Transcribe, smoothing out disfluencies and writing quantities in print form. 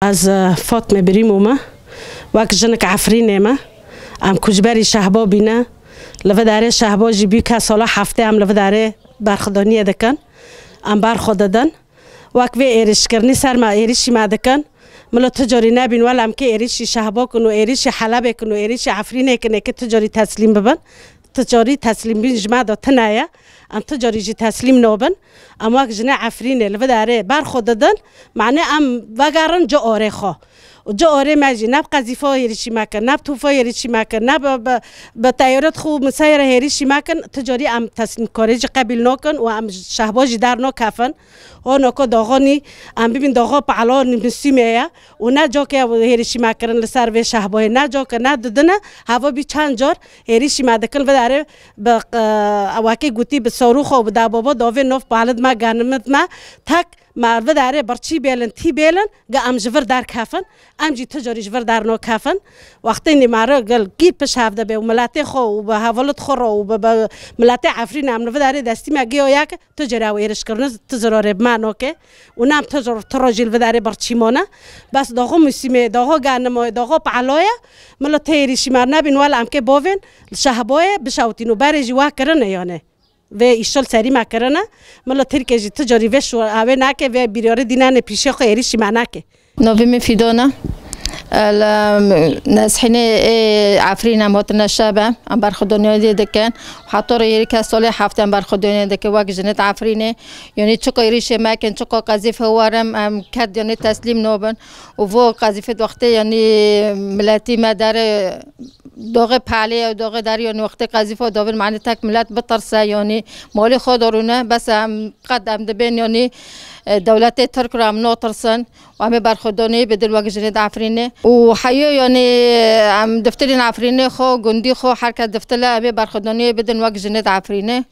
از فاطمه بریمومه وقت جنک عفرینه ما ام کجبری شهبا بینه لفه داره شهبا جیبی که سالا هفته ام لفه داره برخدانی دکن ام برخود دادن وقت وی ایرش کرنی سر ما ایرشی ما دکن ملا تجاری نبین ولی ام که ایرشی شهبا کنو ایرشی حلب کنو ایرشی عفرینه کنه که تجاری تسلیم ببن تجاری تسلیم بین جمع دا تنایا ام تجاری جی تسلیم نوبن ام وقت جنه عفرینه لفه داره برخود دادن معنی ام وگرن جا آره خواه جا آره ماجی نب قذیفه هریشی مکن نب توفه هریشی مکن نب به تیارت خوب مسیر هریشی مکن تجاری ام تصمیم کاریج قبیل نکن و ام شهباجی در نکفن و نکو داغانی ام ببین داغا پعلا نسیمه و نه جا که هریشی مکن لسر و شهبای نه جا که نه ددنه هوا بی چند جار هریشی مدکن و داره به واقعی گویی به صاروخ و به دبابا داوی نف بالد ما گنمت ما تک مرد داره برچی بیلن تی بیلن گه ام جور در کفن ام جی تجاری جور در نو کفن وقتی نیماره گل گیت پش هفته به ملت خو و به حوالت خور و به ملت عفرین ام نو داره دستی مگی و یک تجاری و ایرش کردن تجاری منو که اونم تجار تراجیل و داره برچی مانه بس داغو مسیمه داغو گنم داغو پعلایه ملت ایریشی مر نبین ولی ام که باوین شهبای بشاوتینو برجی وا کرنه یانه و ایشال سری مکرنه ملا ترکیجی تجاری وش و اوه نکه و بیاره دینان پیشه خو ایریشی منکه نویم فیدونا نسحني عفرينا موتنا الشابة عم برخدوني دكان حطوا ريري كسولي حفت عم برخدوني دك واق جنت عفريني يعني تشكو يريشي ماكن تشكو قذيف هوارم عم كاد يعني تسليم نوبن وفو قذيفة وقتي يعني ملاتي ما دار دوغه پاله و دوغه داری یعنی وقتی قذیفه داور معنی تک ملت بترسه یعنی مالی خود دارونه بس هم قدم دبین یعنی دولت ترک رو هم ناترسن و همه برخودانی بدل واقع جنید عفرینه و حیو یعنی هم دفترین عفرینه خو گندی خو حرکت دفتله همه برخودانی بدل واقع جنید عفرینه